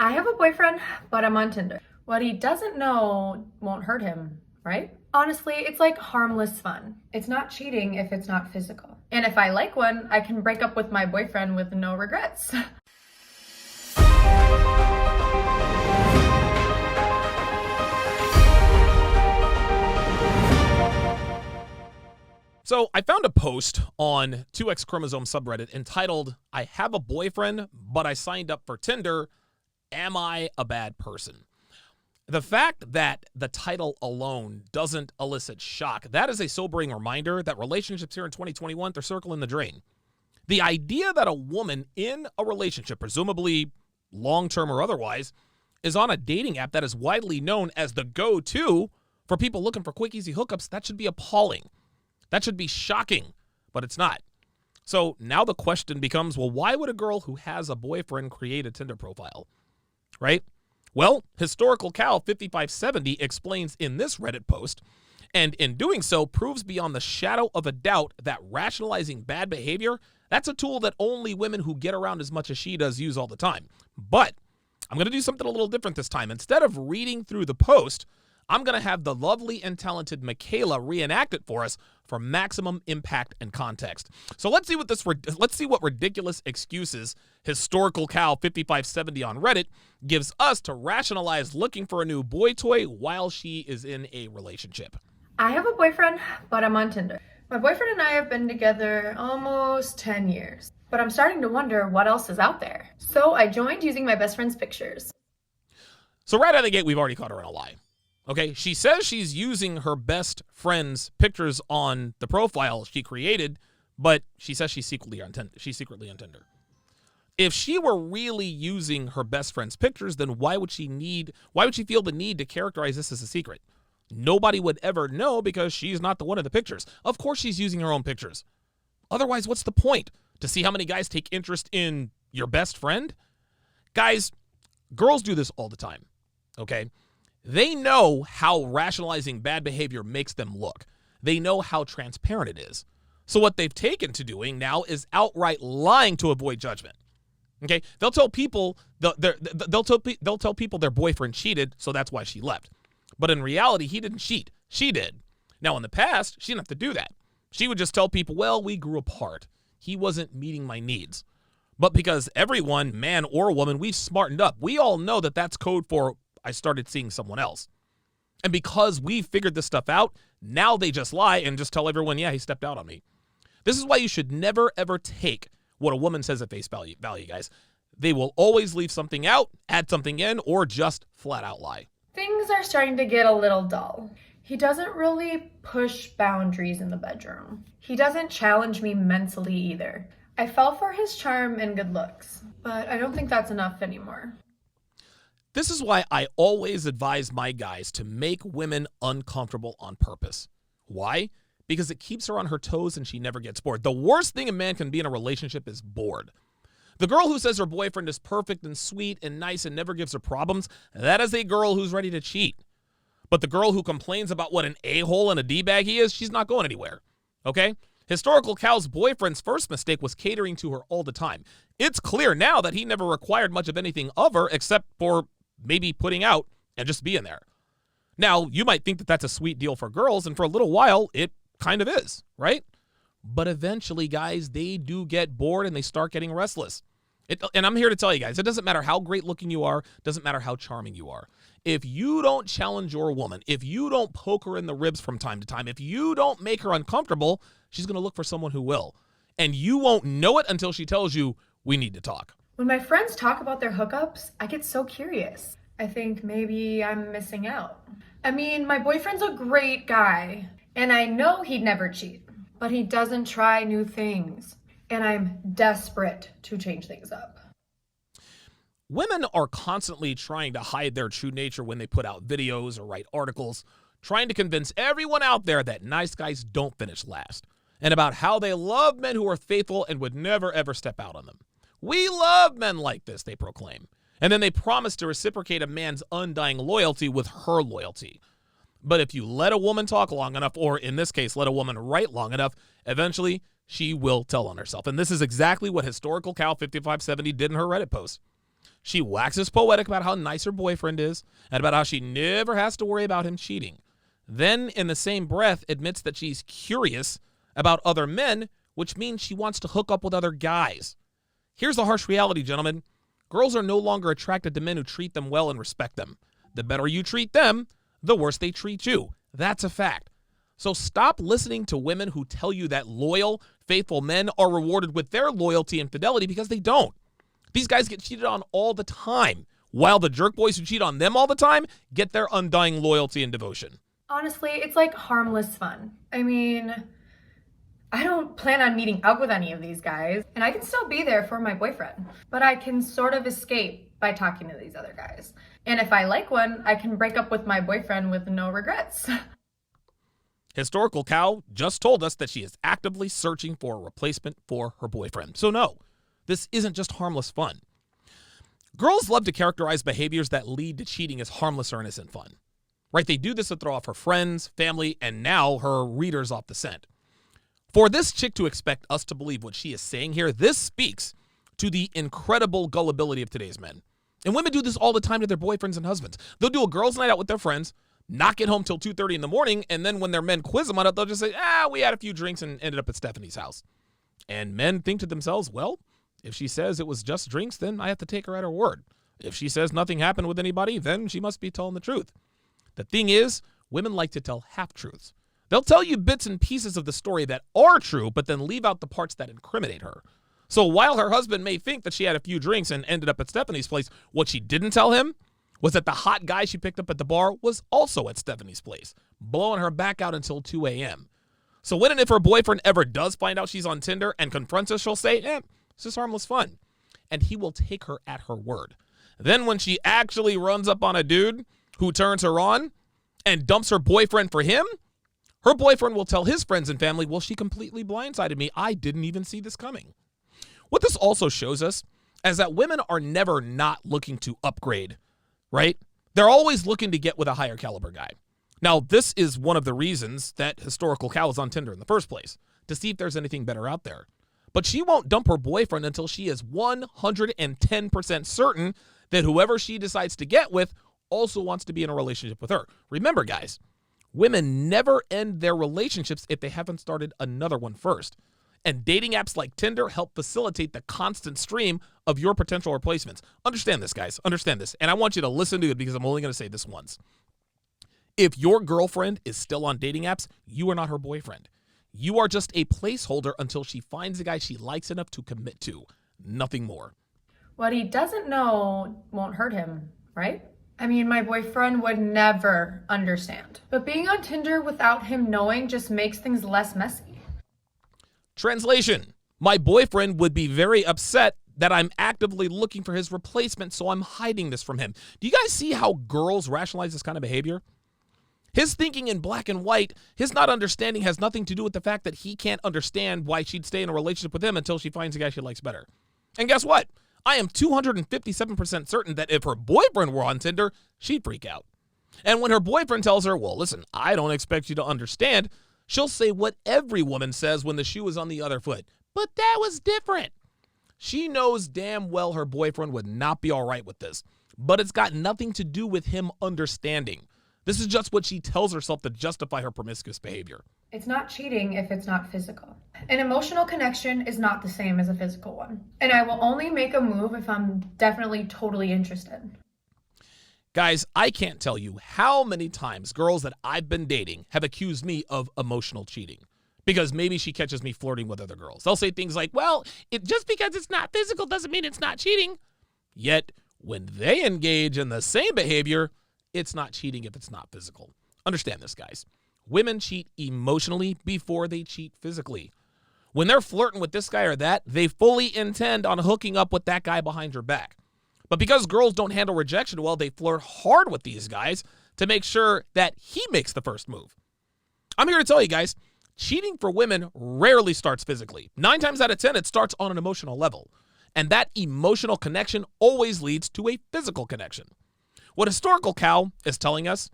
I have a boyfriend, but I'm on Tinder. What he doesn't know won't hurt him, right? Honestly, it's like harmless fun. It's not cheating if it's not physical. And if I like one, I can break up with my boyfriend with no regrets. So I found a post on 2X Chromosome subreddit entitled, "I have a boyfriend, but I signed up for Tinder. Am I a bad person?" The fact that the title alone doesn't elicit shock, that is a sobering reminder that relationships here in 2021, they're circling the drain. The idea that a woman in a relationship, presumably long-term or otherwise, is on a dating app that is widely known as the go-to for people looking for quick, easy hookups, that should be appalling. That should be shocking, but it's not. So now the question becomes, well, why would a girl who has a boyfriend create a Tinder profile, right? Well, Historical Cal 5570 explains in this Reddit post, and in doing so proves beyond the shadow of a doubt that rationalizing bad behavior, that's a tool that only women who get around as much as she does use all the time. But I'm going to do something a little different this time. Instead of reading through the post, I'm going to have the lovely and talented Michaela reenact it for us for maximum impact and context. So let's see what ridiculous excuses Historical Cal 5570 on Reddit gives us to rationalize looking for a new boy toy while she is in a relationship. I have a boyfriend, but I'm on Tinder. My boyfriend and I have been together almost 10 years, but I'm starting to wonder what else is out there. So I joined using my best friend's pictures. So right out of the gate, we've already caught her in a lie. Okay, she says she's using her best friend's pictures on the profile she created, but she says she's secretly on Tinder. If she were really using her best friend's pictures, then why would she feel the need to characterize this as a secret? Nobody would ever know because she's not the one in the pictures. Of course she's using her own pictures. Otherwise, what's the point? To see how many guys take interest in your best friend? Guys, girls do this all the time, okay? They know how rationalizing bad behavior makes them look. They know how transparent it is. So what they've taken to doing now is outright lying to avoid judgment. Okay, they'll tell people they'll tell people their boyfriend cheated, so that's why she left. But in reality, he didn't cheat. She did. Now in the past, she didn't have to do that. She would just tell people, "Well, we grew apart. He wasn't meeting my needs." But because everyone, man or woman, we've smartened up. We all know that that's code for I started seeing someone else. And because we figured this stuff out, now they just lie and just tell everyone, yeah, he stepped out on me. This is why you should never, ever take what a woman says at face value, guys. They will always leave something out, add something in, or just flat out lie. Things are starting to get a little dull. He doesn't really push boundaries in the bedroom. He doesn't challenge me mentally either. I fell for his charm and good looks, but I don't think that's enough anymore. This is why I always advise my guys to make women uncomfortable on purpose. Why? Because it keeps her on her toes and she never gets bored. The worst thing a man can be in a relationship is bored. The girl who says her boyfriend is perfect and sweet and nice and never gives her problems, that is a girl who's ready to cheat. But the girl who complains about what an a-hole and a d-bag he is, she's not going anywhere. Okay? Historical Cal's boyfriend's first mistake was catering to her all the time. It's clear now that he never required much of anything of her except for maybe putting out and just being there. Now, you might think that that's a sweet deal for girls, and for a little while, it kind of is, right? But eventually, guys, they do get bored and they start getting restless. And I'm here to tell you guys, it doesn't matter how great looking you are, doesn't matter how charming you are. If you don't challenge your woman, if you don't poke her in the ribs from time to time, if you don't make her uncomfortable, she's going to look for someone who will. And you won't know it until she tells you, we need to talk. When my friends talk about their hookups, I get so curious. I think maybe I'm missing out. I mean, my boyfriend's a great guy, and I know he'd never cheat, but he doesn't try new things, and I'm desperate to change things up. Women are constantly trying to hide their true nature when they put out videos or write articles, trying to convince everyone out there that nice guys don't finish last, and about how they love men who are faithful and would never ever step out on them. We love men like this, they proclaim. And then they promise to reciprocate a man's undying loyalty with her loyalty. But if you let a woman talk long enough, or in this case, let a woman write long enough, eventually she will tell on herself. And this is exactly what Historical Cal 5570 did in her Reddit post. She waxes poetic about how nice her boyfriend is and about how she never has to worry about him cheating. Then, in the same breath, admits that she's curious about other men, which means she wants to hook up with other guys. Here's the harsh reality, gentlemen. Girls are no longer attracted to men who treat them well and respect them. The better you treat them, the worse they treat you. That's a fact. So stop listening to women who tell you that loyal, faithful men are rewarded with their loyalty and fidelity, because they don't. These guys get cheated on all the time, while the jerk boys who cheat on them all the time get their undying loyalty and devotion. Honestly, it's like harmless fun. I mean, I don't plan on meeting up with any of these guys, and I can still be there for my boyfriend, but I can sort of escape by talking to these other guys. And if I like one, I can break up with my boyfriend with no regrets. Historical Cow just told us that she is actively searching for a replacement for her boyfriend. So no, this isn't just harmless fun. Girls love to characterize behaviors that lead to cheating as harmless or innocent fun. Right? They do this to throw off her friends, family, and now her readers off the scent. For this chick to expect us to believe what she is saying here, this speaks to the incredible gullibility of today's men. And women do this all the time to their boyfriends and husbands. They'll do a girls' night out with their friends, not get home till 2:30 in the morning, and then when their men quiz them on it, they'll just say, we had a few drinks and ended up at Stephanie's house. And men think to themselves, well, if she says it was just drinks, then I have to take her at her word. If she says nothing happened with anybody, then she must be telling the truth. The thing is, women like to tell half-truths. They'll tell you bits and pieces of the story that are true, but then leave out the parts that incriminate her. So while her husband may think that she had a few drinks and ended up at Stephanie's place, what she didn't tell him was that the hot guy she picked up at the bar was also at Stephanie's place, blowing her back out until 2 a.m. So when and if her boyfriend ever does find out she's on Tinder and confronts her, she'll say, it's just harmless fun. And he will take her at her word. Then when she actually runs up on a dude who turns her on and dumps her boyfriend for him, her boyfriend will tell his friends and family, well, she completely blindsided me. I didn't even see this coming. What this also shows us is that women are never not looking to upgrade, right? They're always looking to get with a higher caliber guy. Now, this is one of the reasons that Historical Cow is on Tinder in the first place, to see if there's anything better out there. But she won't dump her boyfriend until she is 110% certain that whoever she decides to get with also wants to be in a relationship with her. Remember, guys, women never end their relationships if they haven't started another one first. And dating apps like Tinder help facilitate the constant stream of your potential replacements. Understand this, guys. Understand this. And I want you to listen to it because I'm only going to say this once. If your girlfriend is still on dating apps, you are not her boyfriend. You are just a placeholder until she finds a guy she likes enough to commit to. Nothing more. What he doesn't know won't hurt him, right? I mean, my boyfriend would never understand. But being on Tinder without him knowing just makes things less messy. Translation: my boyfriend would be very upset that I'm actively looking for his replacement, so I'm hiding this from him. Do you guys see how girls rationalize this kind of behavior? His thinking in black and white, his not understanding has nothing to do with the fact that he can't understand why she'd stay in a relationship with him until she finds a guy she likes better. And guess what? I am 257% certain that if her boyfriend were on Tinder, she'd freak out. And when her boyfriend tells her, well, listen, I don't expect you to understand, she'll say what every woman says when the shoe is on the other foot. But that was different. She knows damn well her boyfriend would not be all right with this. But it's got nothing to do with him understanding. This is just what she tells herself to justify her promiscuous behavior. It's not cheating if it's not physical. An emotional connection is not the same as a physical one. And I will only make a move if I'm definitely totally interested. Guys, I can't tell you how many times girls that I've been dating have accused me of emotional cheating. Because maybe she catches me flirting with other girls. They'll say things like, well, just because it's not physical doesn't mean it's not cheating. Yet, when they engage in the same behavior, it's not cheating if it's not physical. Understand this, guys. Women cheat emotionally before they cheat physically. When they're flirting with this guy or that, they fully intend on hooking up with that guy behind your back. But because girls don't handle rejection well, they flirt hard with these guys to make sure that he makes the first move. I'm here to tell you guys, cheating for women rarely starts physically. 9 times out of 10, it starts on an emotional level. And that emotional connection always leads to a physical connection. What Historical Cow is telling us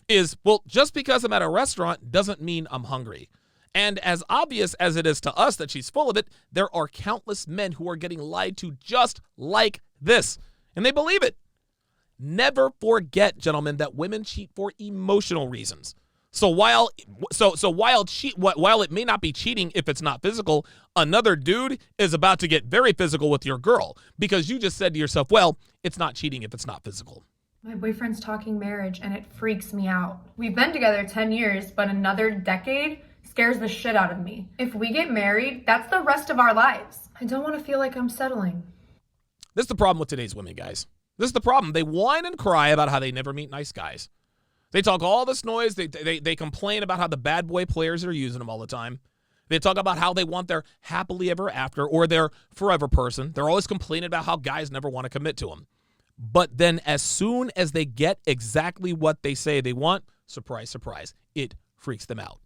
is, well, just because I'm at a restaurant doesn't mean I'm hungry. And as obvious as it is to us that she's full of it, there are countless men who are getting lied to just like this. And they believe it. Never forget, gentlemen, that women cheat for emotional reasons. So while it may not be cheating if it's not physical, another dude is about to get very physical with your girl because you just said to yourself, well, it's not cheating if it's not physical. My boyfriend's talking marriage and it freaks me out. We've been together 10 years, but another decade scares the shit out of me. If we get married, that's the rest of our lives. I don't want to feel like I'm settling. This is the problem with today's women, guys. This is the problem. They whine and cry about how they never meet nice guys. They talk all this noise. They complain about how the bad boy players are using them all the time. They talk about how they want their happily ever after or their forever person. They're always complaining about how guys never want to commit to them. But then as soon as they get exactly what they say they want, surprise, surprise, it freaks them out.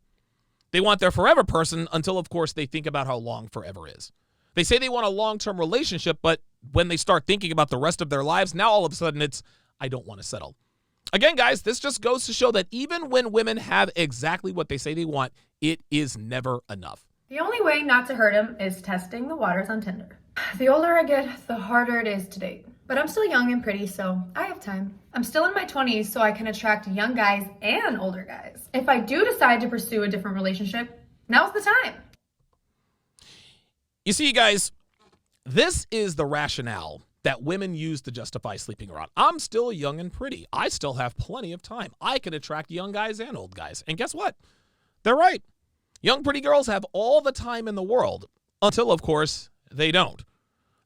They want their forever person until, of course, they think about how long forever is. They say they want a long-term relationship, but when they start thinking about the rest of their lives, now all of a sudden it's, I don't want to settle. Again, guys, this just goes to show that even when women have exactly what they say they want, it is never enough. The only way not to hurt him is testing the waters on Tinder. The older I get, the harder it is to date. But I'm still young and pretty, so I have time. I'm still in my 20s, so I can attract young guys and older guys. If I do decide to pursue a different relationship, now's the time. You see, guys, this is the rationale that women use to justify sleeping around. I'm still young and pretty. I still have plenty of time. I can attract young guys and old guys. And guess what? They're right. Young, pretty girls have all the time in the world until, of course, they don't.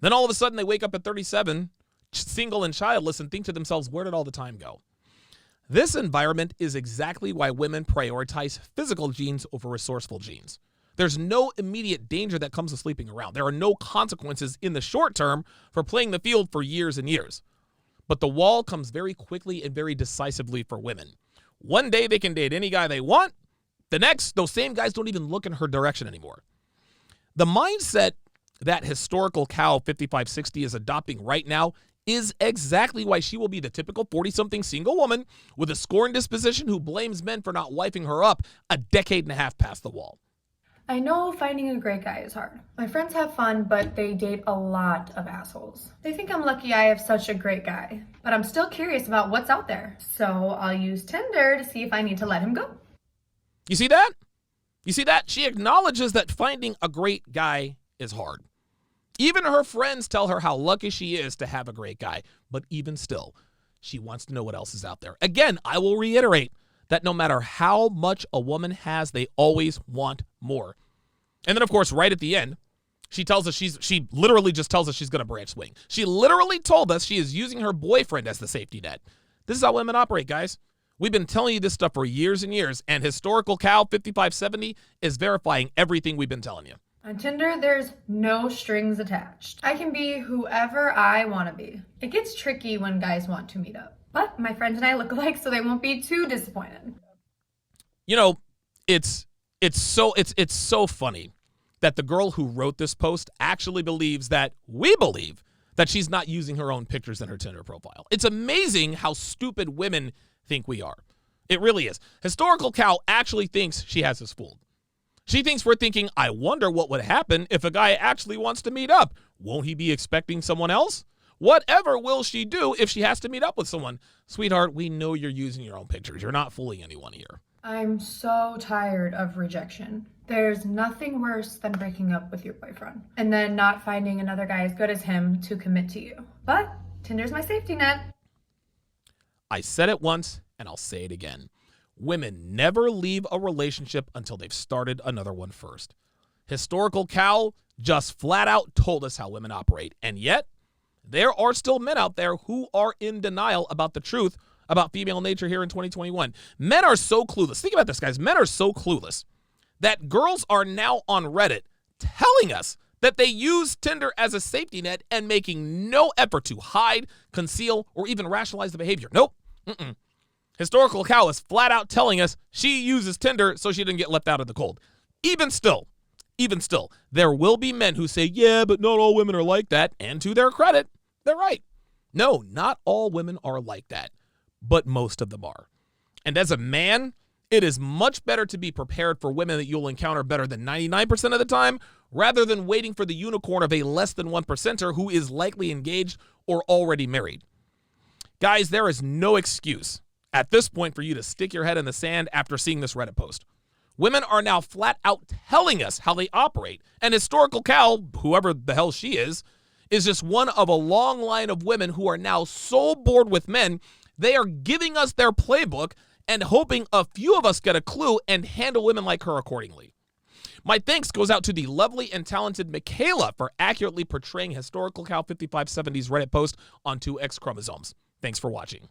Then all of a sudden they wake up at 37, single and childless, and think to themselves, where did all the time go? This environment is exactly why women prioritize physical genes over resourceful genes. There's no immediate danger that comes with sleeping around. There are no consequences in the short term for playing the field for years and years. But the wall comes very quickly and very decisively for women. One day they can date any guy they want. The next, those same guys don't even look in her direction anymore. The mindset that historical cow 5560 is adopting right now is exactly why she will be the typical 40-something single woman with a scorned disposition who blames men for not wiping her up a decade and a half past the wall. I know finding a great guy is hard. My friends have fun, but they date a lot of assholes. They think I'm lucky I have such a great guy, but I'm still curious about what's out there. So I'll use Tinder to see if I need to let him go. You see that? You see that? She acknowledges that finding a great guy is hard. Even her friends tell her how lucky she is to have a great guy, but even still, she wants to know what else is out there. Again, I will reiterate that no matter how much a woman has, they always want more. And then, of course, right at the end, she tells us she literally just tells us she's going to branch swing. She literally told us she is using her boyfriend as the safety net. This is how women operate, guys. We've been telling you this stuff for years and years, and historical cow 5570 is verifying everything we've been telling you. On Tinder, there's no strings attached. I can be whoever I want to be. It gets tricky when guys want to meet up. But my friends and I look alike, so they won't be too disappointed. You know, it's so funny that the girl who wrote this post actually believes that we believe that she's not using her own pictures in her Tinder profile. It's amazing how stupid women think we are. It really is. Historical cow actually thinks she has us fooled. She thinks we're thinking, I wonder what would happen if a guy actually wants to meet up. Won't he be expecting someone else? Whatever will she do if she has to meet up with someone? Sweetheart, we know you're using your own pictures. You're not fooling anyone here. I'm so tired of rejection. There's nothing worse than breaking up with your boyfriend and then not finding another guy as good as him to commit to you. But Tinder's my safety net. I said it once, and I'll say it again. Women never leave a relationship until they've started another one first. Historical cow just flat out told us how women operate. And yet, there are still men out there who are in denial about the truth about female nature here in 2021. Men are so clueless. Think about this, guys. Men are so clueless that girls are now on Reddit telling us that they use Tinder as a safety net and making no effort to hide, conceal, or even rationalize the behavior. Nope. Historical cow is flat out telling us she uses Tinder so she didn't get left out of the cold. Even still, there will be men who say, yeah, but not all women are like that. And to their credit, they're right. No, not all women are like that, but most of them are. And as a man, it is much better to be prepared for women that you'll encounter better than 99% of the time, rather than waiting for the unicorn of a less than 1%er who is likely engaged or already married. Guys, there is no excuse at this point for you to stick your head in the sand after seeing this Reddit post. Women are now flat out telling us how they operate, and Historical Cal, whoever the hell she is just one of a long line of women who are now so bored with men, they are giving us their playbook and hoping a few of us get a clue and handle women like her accordingly. My thanks goes out to the lovely and talented Michaela for accurately portraying Historical Cal 5570's Reddit post on 2X chromosomes. Thanks for watching.